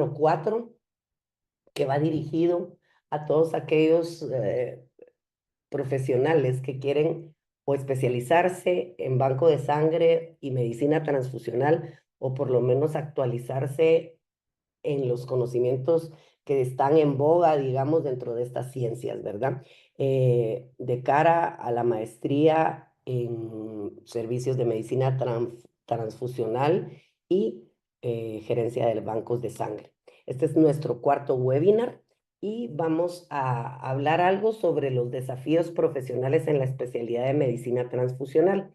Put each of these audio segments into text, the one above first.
número 4, que va dirigido a todos aquellos profesionales que quieren o especializarse en banco de sangre y medicina transfusional, o por lo menos actualizarse en los conocimientos que están en boga, digamos, dentro de estas ciencias, ¿verdad? De cara a la maestría en servicios de medicina transfusional y gerencia de bancos de sangre. Este es nuestro cuarto webinar y vamos a hablar algo sobre los desafíos profesionales en la especialidad de medicina transfusional.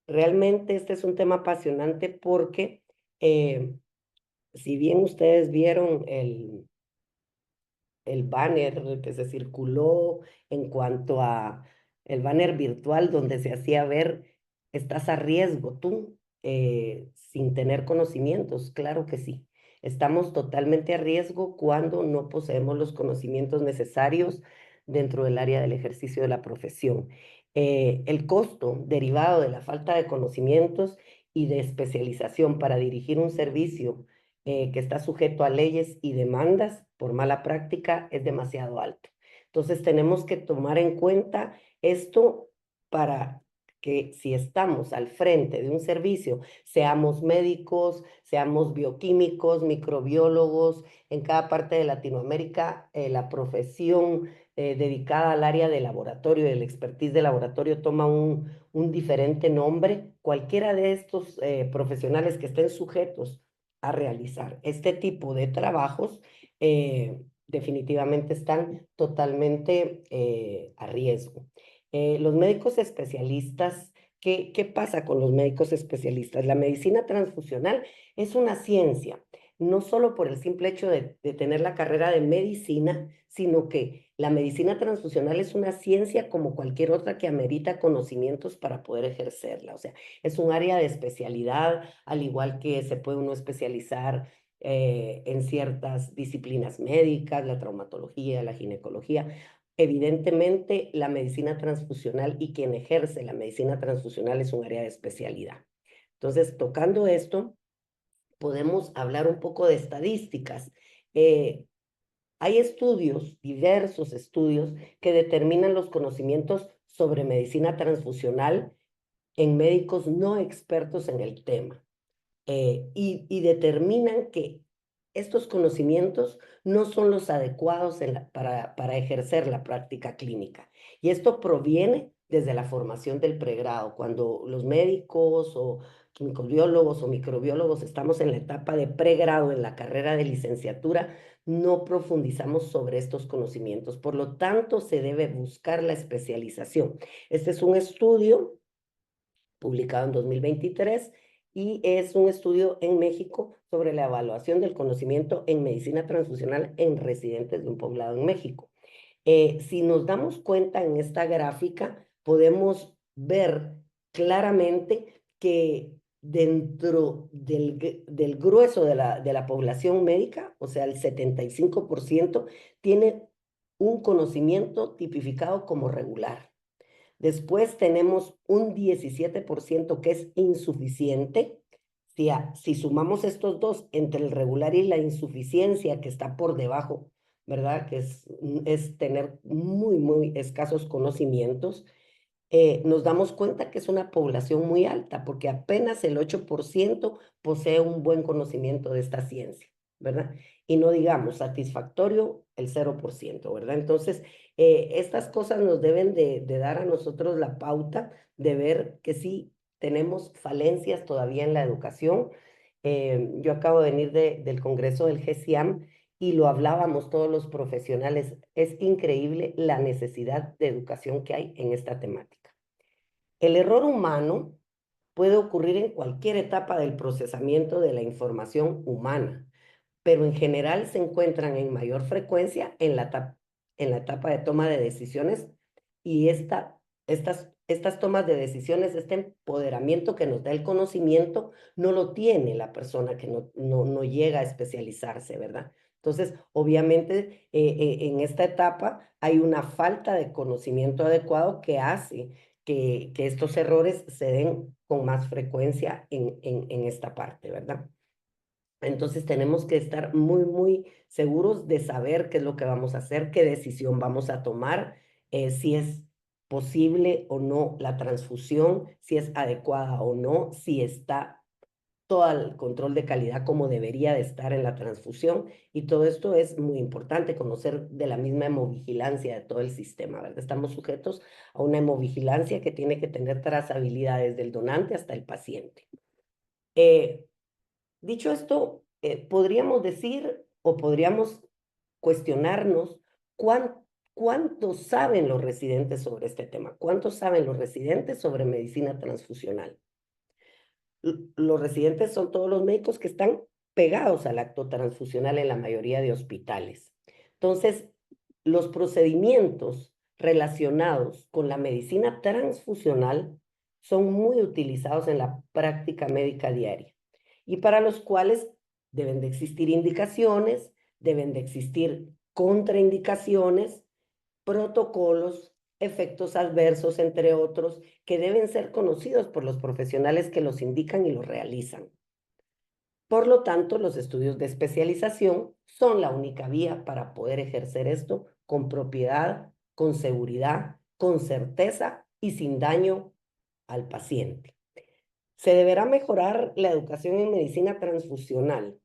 Realmente este es un tema apasionante porque si bien ustedes vieron el banner que se circuló en cuanto a el banner virtual donde se hacía ver, estás a riesgo tú, sin tener conocimientos, claro que sí. Estamos totalmente a riesgo cuando no poseemos los conocimientos necesarios dentro del área del ejercicio de la profesión. El costo derivado de la falta de conocimientos y de especialización para dirigir un servicio que está sujeto a leyes y demandas por mala práctica es demasiado alto. Entonces tenemos que tomar en cuenta esto para que si estamos al frente de un servicio, seamos médicos, seamos bioquímicos, microbiólogos, en cada parte de Latinoamérica, la profesión dedicada al área de laboratorio, el expertise de laboratorio toma un diferente nombre. Cualquiera de estos profesionales que estén sujetos a realizar este tipo de trabajos, definitivamente están totalmente a riesgo. Los médicos especialistas, ¿qué pasa con los médicos especialistas? La medicina transfusional es una ciencia, no solo por el simple hecho de tener la carrera de medicina, sino que la medicina transfusional es una ciencia como cualquier otra que amerita conocimientos para poder ejercerla. O sea, es un área de especialidad, al igual que se puede uno especializar en ciertas disciplinas médicas, la traumatología, la ginecología. Evidentemente, la medicina transfusional y quien ejerce la medicina transfusional es un área de especialidad. Entonces, tocando esto, podemos hablar un poco de estadísticas. Hay estudios, diversos estudios, que determinan los conocimientos sobre medicina transfusional en médicos no expertos en el tema, y determinan que estos conocimientos no son los adecuados para ejercer la práctica clínica. Y esto proviene desde la formación del pregrado, cuando los médicos o químicos biólogos o microbiólogos estamos en la etapa de pregrado en la carrera de licenciatura, no profundizamos sobre estos conocimientos. Por lo tanto, se debe buscar la especialización. Este es un estudio publicado en 2023 y es un estudio en México sobre la evaluación del conocimiento en medicina transfusional en residentes de un poblado en México. Si nos damos cuenta en esta gráfica, podemos ver claramente que dentro del grueso de la población médica, o sea, el 75%, tiene un conocimiento tipificado como regular. Después tenemos un 17% que es insuficiente. Si sumamos estos dos, entre el regular y la insuficiencia, que está por debajo, ¿verdad? Que es tener muy, muy escasos conocimientos, nos damos cuenta que es una población muy alta, porque apenas el 8% posee un buen conocimiento de esta ciencia, ¿verdad? Y no digamos satisfactorio el 0%, ¿verdad? Entonces, estas cosas nos deben de dar a nosotros la pauta de ver que sí tenemos falencias todavía en la educación. Yo acabo de venir del Congreso del GESIAM y lo hablábamos todos los profesionales. Es increíble la necesidad de educación que hay en esta temática. El error humano puede ocurrir en cualquier etapa del procesamiento de la información humana, pero en general se encuentran en mayor frecuencia en la etapa de toma de decisiones, y estas tomas de decisiones, este empoderamiento que nos da el conocimiento, no lo tiene la persona que no llega a especializarse, ¿verdad? Entonces, obviamente, en esta etapa hay una falta de conocimiento adecuado que hace que estos errores se den con más frecuencia en esta parte, ¿verdad? Entonces tenemos que estar muy, muy seguros de saber qué es lo que vamos a hacer, qué decisión vamos a tomar, si es posible o no la transfusión, si es adecuada o no, si está todo el control de calidad como debería de estar en la transfusión. Y todo esto es muy importante, conocer de la misma hemovigilancia de todo el sistema, ¿verdad? Estamos sujetos a una hemovigilancia que tiene que tener trazabilidad desde el donante hasta el paciente. Eh, Dicho esto, podríamos decir o podríamos cuestionarnos cuánto saben los residentes sobre este tema, cuánto saben los residentes sobre medicina transfusional. Los residentes son todos los médicos que están pegados al acto transfusional en la mayoría de hospitales. Entonces, los procedimientos relacionados con la medicina transfusional son muy utilizados en la práctica médica diaria y para los cuales deben de existir indicaciones, deben de existir contraindicaciones, protocolos, efectos adversos, entre otros, que deben ser conocidos por los profesionales que los indican y los realizan. Por lo tanto, los estudios de especialización son la única vía para poder ejercer esto con propiedad, con seguridad, con certeza y sin daño al paciente. Se deberá mejorar la educación en medicina transfusional,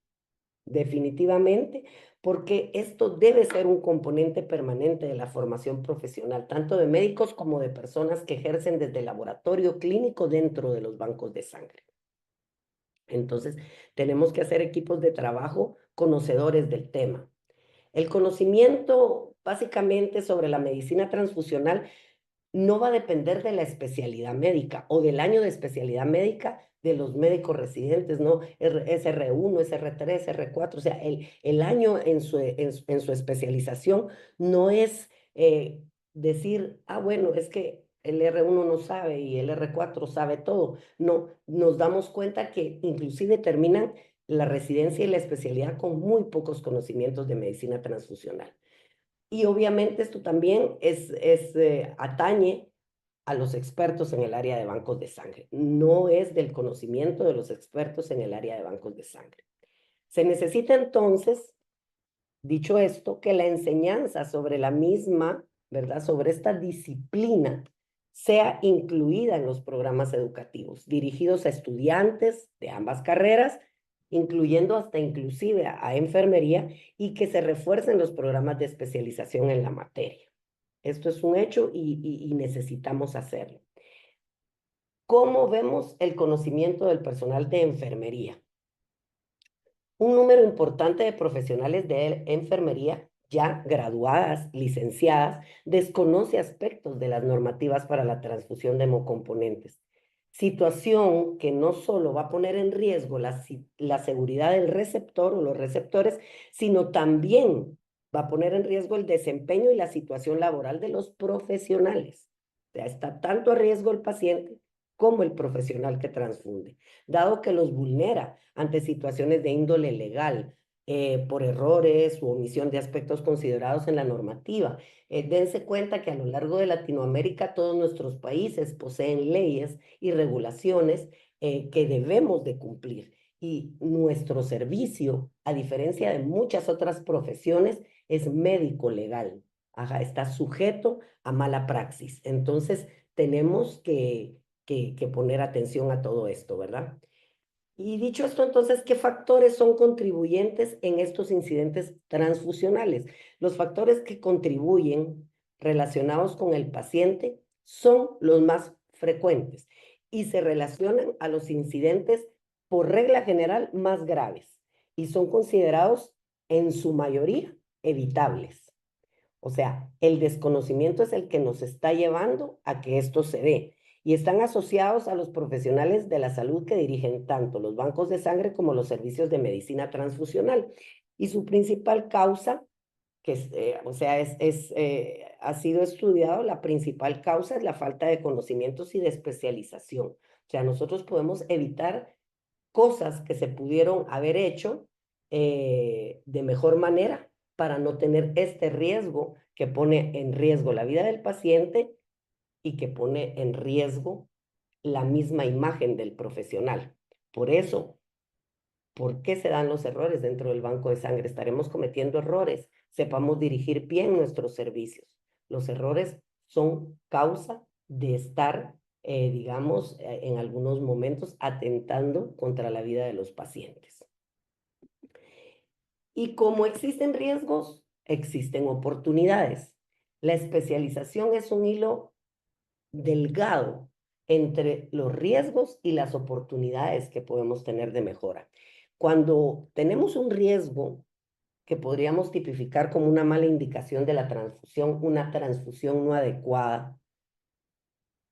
definitivamente, porque esto debe ser un componente permanente de la formación profesional, tanto de médicos como de personas que ejercen desde el laboratorio clínico dentro de los bancos de sangre. Entonces, tenemos que hacer equipos de trabajo conocedores del tema. El conocimiento básicamente sobre la medicina transfusional no va a depender de la especialidad médica o del año de especialidad médica de los médicos residentes, ¿no? SR1, SR3, SR4, o sea, el año en su especialización no es decir, ah, bueno, es que el R1 no sabe y el R4 sabe todo. No, nos damos cuenta que inclusive terminan la residencia y la especialidad con muy pocos conocimientos de medicina transfusional. Y obviamente esto también atañe a los expertos en el área de bancos de sangre. No es del conocimiento de los expertos en el área de bancos de sangre. Se necesita entonces, dicho esto, que la enseñanza sobre la misma, ¿verdad? Sobre esta disciplina sea incluida en los programas educativos dirigidos a estudiantes de ambas carreras, incluyendo hasta inclusive a enfermería, y que se refuercen los programas de especialización en la materia. Esto es un hecho y necesitamos hacerlo. ¿Cómo vemos el conocimiento del personal de enfermería? Un número importante de profesionales de enfermería ya graduadas, licenciadas, desconoce aspectos de las normativas para la transfusión de hemocomponentes. Situación que no solo va a poner en riesgo la seguridad del receptor o los receptores, sino también va a poner en riesgo el desempeño y la situación laboral de los profesionales. O sea, está tanto a riesgo el paciente como el profesional que transfunde, dado que los vulnera ante situaciones de índole legal, por errores u omisión de aspectos considerados en la normativa. Dense cuenta que a lo largo de Latinoamérica todos nuestros países poseen leyes y regulaciones que debemos de cumplir. Y nuestro servicio, a diferencia de muchas otras profesiones, es médico legal. Ajá, está sujeto a mala praxis. Entonces, tenemos que poner atención a todo esto, ¿verdad? Y dicho esto, entonces, ¿qué factores son contribuyentes en estos incidentes transfusionales? Los factores que contribuyen relacionados con el paciente son los más frecuentes y se relacionan a los incidentes por regla general más graves y son considerados en su mayoría evitables. O sea, el desconocimiento es el que nos está llevando a que esto se dé y están asociados a los profesionales de la salud que dirigen tanto los bancos de sangre como los servicios de medicina transfusional. Y su principal causa, que o sea, ha sido estudiado, la principal causa es la falta de conocimientos y de especialización. O sea, nosotros podemos evitar cosas que se pudieron haber hecho de mejor manera para no tener este riesgo que pone en riesgo la vida del paciente y que pone en riesgo la misma imagen del profesional. Por eso, ¿Por qué se dan los errores dentro del banco de sangre? Estaremos cometiendo errores. Sepamos dirigir bien nuestros servicios. Los errores son causa de estar, digamos, en algunos momentos atentando contra la vida de los pacientes. Y como existen riesgos, existen oportunidades. La especialización es un hilo delgado entre los riesgos y las oportunidades que podemos tener de mejora. Cuando tenemos un riesgo que podríamos tipificar como una mala indicación de la transfusión, una transfusión no adecuada,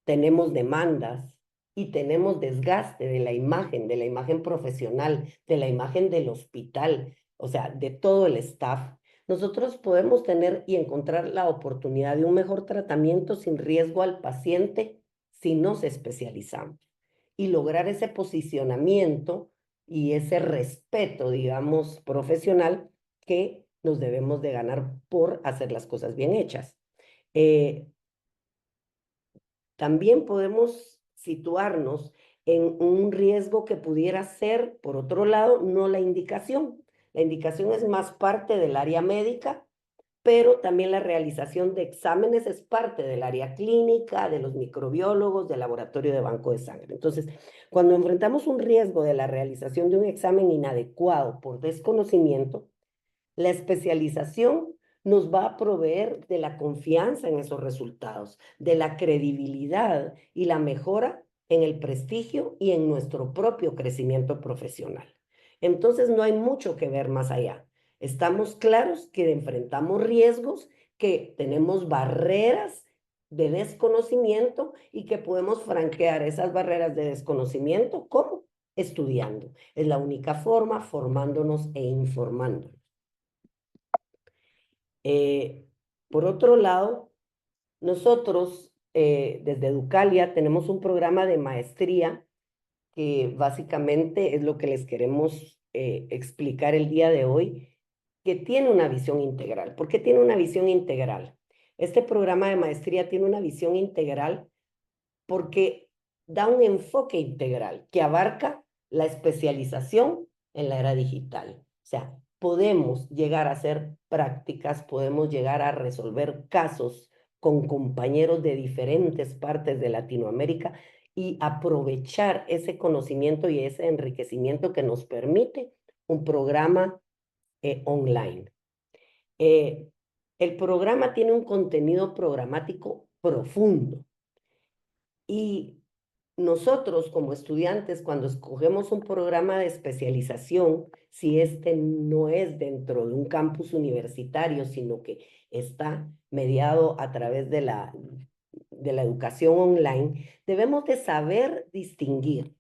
tenemos demandas y tenemos desgaste de la imagen profesional, de la imagen del hospital, o sea, de todo el staff. Nosotros podemos tener y encontrar la oportunidad de un mejor tratamiento sin riesgo al paciente si nos especializamos y lograr ese posicionamiento y ese respeto, digamos, profesional que nos debemos de ganar por hacer las cosas bien hechas. Eh, También podemos situarnos en un riesgo que pudiera ser, por otro lado, no la indicación. La indicación es más parte del área médica, pero también la realización de exámenes es parte del área clínica, de los microbiólogos, del laboratorio de banco de sangre. Entonces, cuando enfrentamos un riesgo de la realización de un examen inadecuado por desconocimiento, la especialización nos va a proveer de la confianza en esos resultados, de la credibilidad y la mejora en el prestigio y en nuestro propio crecimiento profesional. Entonces no hay mucho que ver más allá. Estamos claros que enfrentamos riesgos, que tenemos barreras de desconocimiento y que podemos franquear esas barreras de desconocimiento. ¿Cómo? Estudiando. Es la única forma, formándonos e informándonos. Eh, por otro lado, nosotros desde Educalia tenemos un programa de maestría que básicamente es lo que les queremos explicar el día de hoy, que tiene una visión integral. ¿Por qué tiene una visión integral? Este programa de maestría tiene una visión integral porque da un enfoque integral que abarca la especialización en la era digital. O sea, podemos llegar a hacer prácticas, podemos llegar a resolver casos con compañeros de diferentes partes de Latinoamérica y aprovechar ese conocimiento y ese enriquecimiento que nos permite un programa online. Eh, el programa tiene un contenido programático profundo y nosotros como estudiantes, cuando escogemos un programa de especialización, si este no es dentro de un campus universitario, sino que está mediado a través de la educación online, debemos de saber distinguir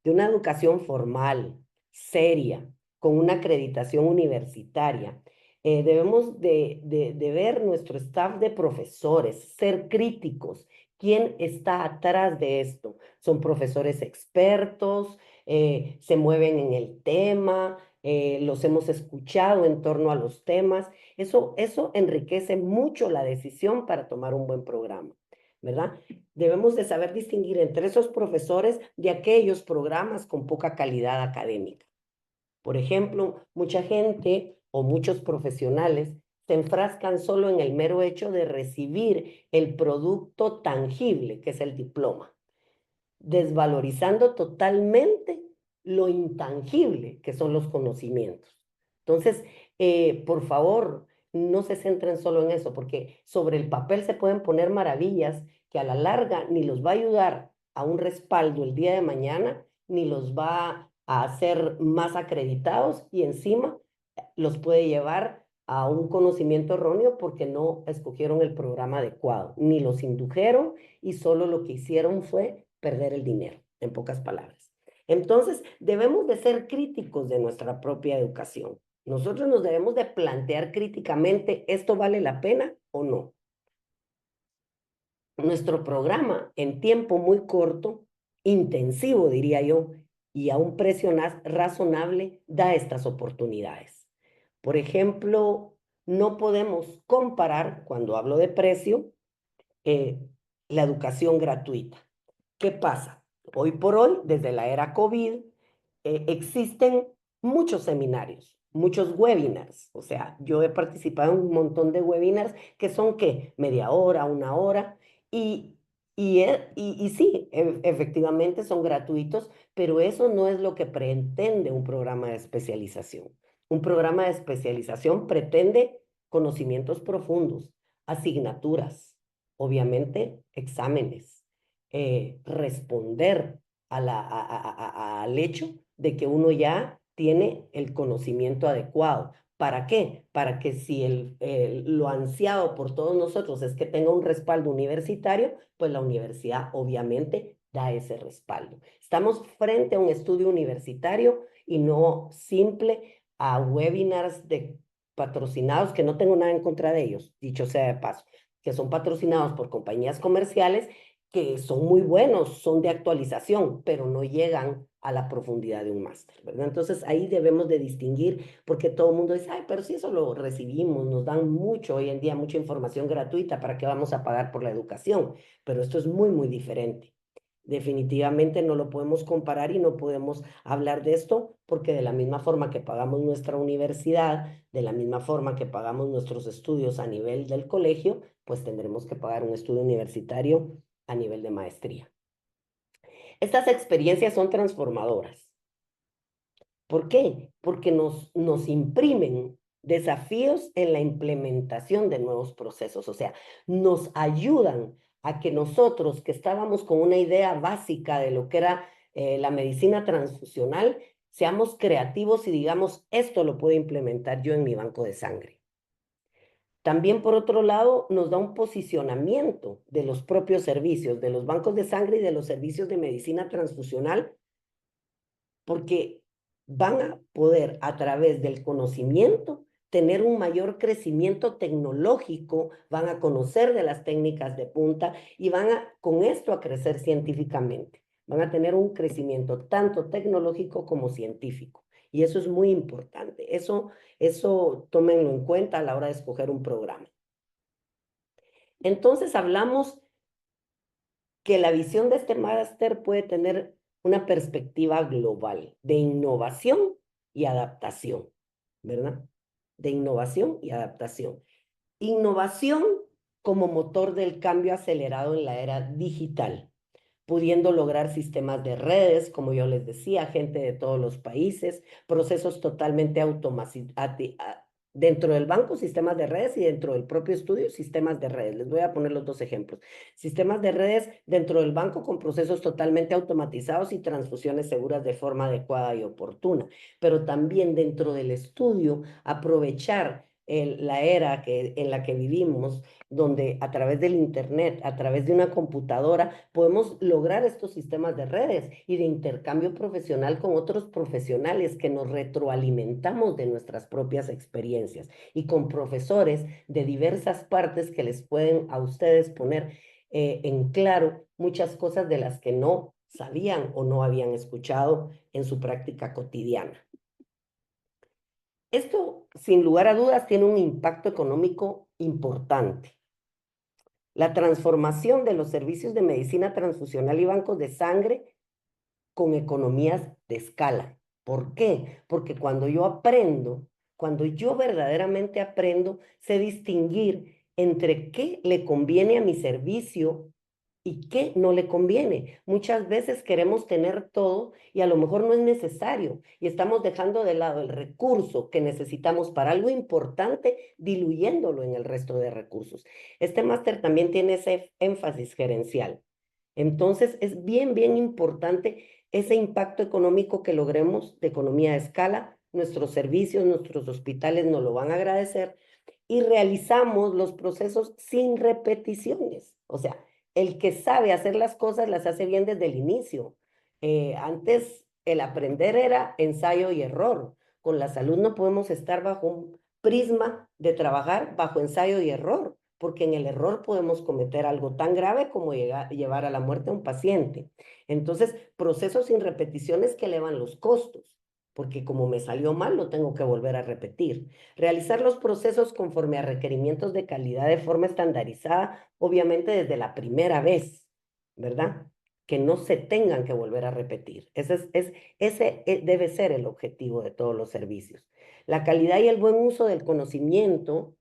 de una educación formal, seria, con una acreditación universitaria. Debemos de ver nuestro staff de profesores, ser críticos. ¿Quién está atrás de esto? Son profesores expertos, se mueven en el tema, los hemos escuchado en torno a los temas. Eso enriquece mucho la decisión para tomar un buen programa, ¿verdad? Debemos de saber distinguir entre esos profesores de aquellos programas con poca calidad académica. Por ejemplo, mucha gente o muchos profesionales se enfrascan solo en el mero hecho de recibir el producto tangible, que es el diploma, desvalorizando totalmente lo intangible, que son los conocimientos. Entonces, por favor, no se centren solo en eso, porque sobre el papel se pueden poner maravillas que a la larga ni los va a ayudar a un respaldo el día de mañana, ni los va a hacer más acreditados y encima los puede llevar a un conocimiento erróneo porque no escogieron el programa adecuado, ni los indujeron y solo lo que hicieron fue perder el dinero, en pocas palabras. Entonces, debemos de ser críticos de nuestra propia educación. Nosotros nos debemos de plantear críticamente, ¿esto vale la pena o no? Nuestro programa en tiempo muy corto, intensivo diría yo, y a un precio razonable, da estas oportunidades. Por ejemplo, no podemos comparar, cuando hablo de precio, eh, la educación gratuita. ¿Qué pasa? Hoy por hoy, desde la era COVID, existen muchos seminarios, muchos webinars. O sea, yo he participado en un montón de webinars que son, ¿qué? Media hora, una hora. Y, y sí, efectivamente son gratuitos, pero eso no es lo que pretende un programa de especialización. Un programa de especialización pretende conocimientos profundos, asignaturas, obviamente exámenes, responder al hecho de que uno ya tiene el conocimiento adecuado. ¿Para qué? Para que si lo ansiado por todos nosotros es que tenga un respaldo universitario, pues la universidad obviamente da ese respaldo. Estamos frente a un estudio universitario y no simple a webinars patrocinados, que no tengo nada en contra de ellos, dicho sea de paso, que son patrocinados por compañías comerciales que son muy buenos, son de actualización, pero no llegan a la profundidad de un máster, ¿verdad? Entonces ahí debemos de distinguir, porque todo el mundo dice, ay, pero si eso lo recibimos, nos dan mucho hoy en día, mucha información gratuita, ¿para qué vamos a pagar por la educación? Pero esto es muy, muy diferente. Definitivamente no lo podemos comparar y no podemos hablar de esto porque de la misma forma que pagamos nuestra universidad, de la misma forma que pagamos nuestros estudios a nivel del colegio, pues tendremos que pagar un estudio universitario a nivel de maestría. Estas experiencias son transformadoras. ¿Por qué? Porque nos imprimen desafíos en la implementación de nuevos procesos, o sea, nos ayudan a que nosotros que estábamos con una idea básica de lo que era la medicina transfusional, seamos creativos y digamos, esto lo puedo implementar yo en mi banco de sangre. También, por otro lado, nos da un posicionamiento de los propios servicios, de los bancos de sangre y de los servicios de medicina transfusional, porque van a poder, a través del conocimiento, tener un mayor crecimiento tecnológico, van a conocer de las técnicas de punta y van con esto a crecer científicamente. Van a tener un crecimiento tanto tecnológico como científico. Y eso es muy importante. Eso tómenlo en cuenta a la hora de escoger un programa. Entonces hablamos que la visión de este máster puede tener una perspectiva global de innovación y adaptación, ¿verdad? De innovación y adaptación. Innovación como motor del cambio acelerado en la era digital, pudiendo lograr sistemas de redes, como yo les decía, gente de todos los países, procesos totalmente automatizados, dentro del banco, sistemas de redes y dentro del propio estudio, sistemas de redes. Les voy a poner los dos ejemplos. Sistemas de redes dentro del banco con procesos totalmente automatizados y transfusiones seguras de forma adecuada y oportuna, pero también dentro del estudio aprovechar la era en la que vivimos, donde a través del Internet, a través de una computadora, podemos lograr estos sistemas de redes y de intercambio profesional con otros profesionales que nos retroalimentamos de nuestras propias experiencias y con profesores de diversas partes que les pueden a ustedes poner en claro muchas cosas de las que no sabían o no habían escuchado en su práctica cotidiana. Esto, sin lugar a dudas, tiene un impacto económico importante. La transformación de los servicios de medicina transfusional y bancos de sangre con economías de escala. ¿Por qué? Porque cuando yo aprendo, cuando yo verdaderamente aprendo, sé distinguir entre qué le conviene a mi servicio y qué no le conviene. Muchas veces queremos tener todo y a lo mejor no es necesario y estamos dejando de lado el recurso que necesitamos para algo importante, diluyéndolo en el resto de recursos. Este máster también tiene ese énfasis gerencial. Entonces, es bien, bien importante ese impacto económico que logremos de economía de escala. Nuestros servicios, nuestros hospitales nos lo van a agradecer y realizamos los procesos sin repeticiones. O sea, el que sabe hacer las cosas las hace bien desde el inicio. Antes el aprender era ensayo y error. Con la salud no podemos estar bajo un prisma de trabajar bajo ensayo y error, porque en el error podemos cometer algo tan grave como llevar a la muerte a un paciente. Entonces, procesos sin repeticiones que elevan los costos, porque como me salió mal, lo tengo que volver a repetir. Realizar los procesos conforme a requerimientos de calidad de forma estandarizada, obviamente desde la primera vez, ¿verdad? que no se tengan que volver a repetir. Ese debe ser el objetivo de todos los servicios. La calidad y el buen uso del conocimiento,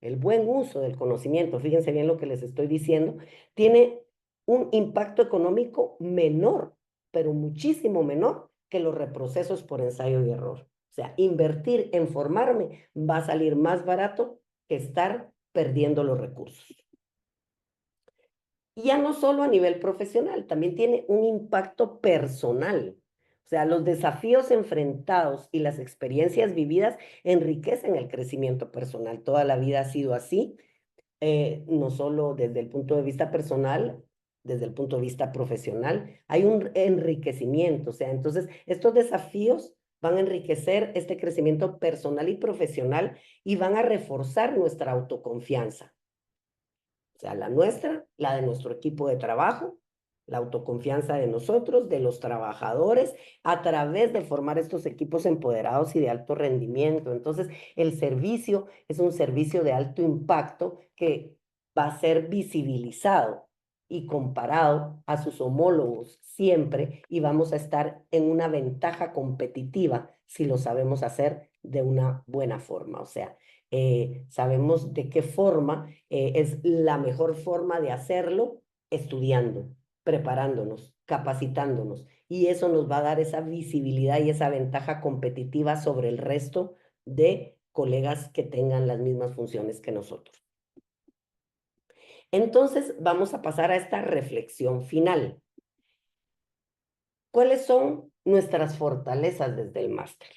fíjense bien lo que les estoy diciendo, tiene un impacto económico menor, pero muchísimo menor que los reprocesos por ensayo y error. O sea, invertir en formarme va a salir más barato que estar perdiendo los recursos. Y ya no solo a nivel profesional, también tiene un impacto personal. O sea, los desafíos enfrentados y las experiencias vividas enriquecen el crecimiento personal. Toda la vida ha sido así, no solo desde el punto de vista personal, desde el punto de vista profesional. Hay un enriquecimiento. O sea, entonces estos desafíos van a enriquecer este crecimiento personal y profesional y van a reforzar nuestra autoconfianza. O sea, la nuestra, la de nuestro equipo de trabajo, la autoconfianza de nosotros, de los trabajadores, a través de formar estos equipos empoderados y de alto rendimiento. Entonces, el servicio es un servicio de alto impacto que va a ser visibilizado y comparado a sus homólogos siempre, y vamos a estar en una ventaja competitiva si lo sabemos hacer de una buena forma. O sea, sabemos de qué forma es la mejor forma de hacerlo, estudiando, preparándonos, capacitándonos. Y eso nos va a dar esa visibilidad y esa ventaja competitiva sobre el resto de colegas que tengan las mismas funciones que nosotros. Entonces, vamos a pasar a esta reflexión final. ¿Cuáles son nuestras fortalezas desde el máster?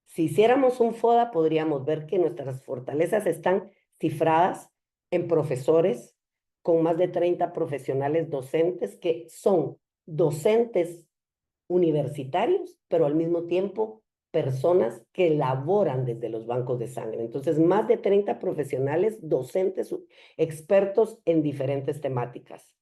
Si hiciéramos un FODA, podríamos ver que nuestras fortalezas están cifradas en profesores, con más de 30 profesionales docentes que son docentes universitarios, pero al mismo tiempo personas que laboran desde los bancos de sangre. Entonces, más de 30 profesionales docentes expertos en diferentes temáticas,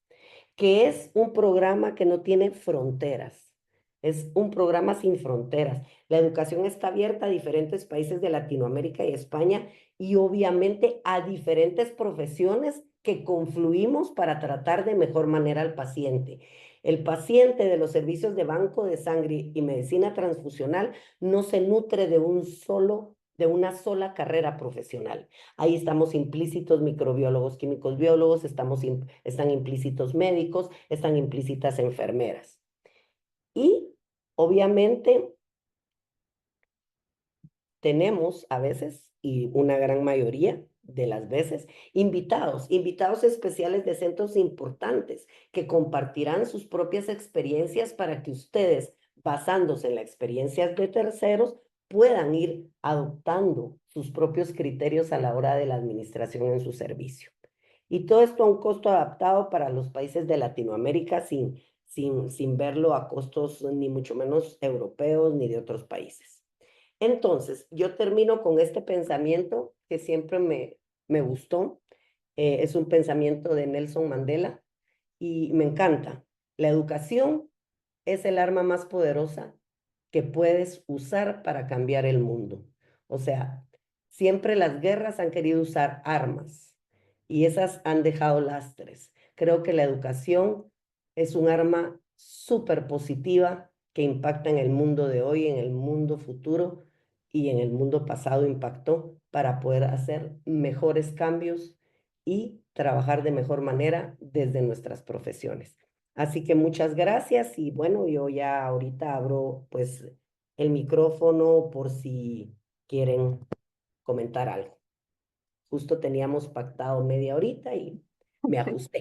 que es un programa que no tiene fronteras. Es un programa sin fronteras. La educación está abierta a diferentes países de Latinoamérica y España, y obviamente a diferentes profesiones que confluimos para tratar de mejor manera al paciente. El paciente de los servicios de banco de sangre y medicina transfusional no se nutre de una sola carrera profesional. Ahí estamos implícitos microbiólogos, químicos, biólogos, están implícitos médicos, están implícitas enfermeras. Y obviamente tenemos a veces, y una gran mayoría de las veces, invitados especiales de centros importantes que compartirán sus propias experiencias para que ustedes, basándose en las experiencias de terceros, puedan ir adoptando sus propios criterios a la hora de la administración en su servicio. Y todo esto a un costo adaptado para los países de Latinoamérica sin verlo a costos ni mucho menos europeos ni de otros países. Entonces, yo termino con este pensamiento que siempre me gustó. Es un pensamiento de Nelson Mandela y me encanta. La educación es el arma más poderosa que puedes usar para cambiar el mundo. O sea, siempre las guerras han querido usar armas y esas han dejado lastres. Creo que la educación es un arma súper positiva que impacta en el mundo de hoy, en el mundo futuro, y en el mundo pasado impactó para poder hacer mejores cambios y trabajar de mejor manera desde nuestras profesiones. Así que muchas gracias y bueno, yo ya ahorita abro pues el micrófono por si quieren comentar algo. Justo teníamos pactado media horita y me ajusté.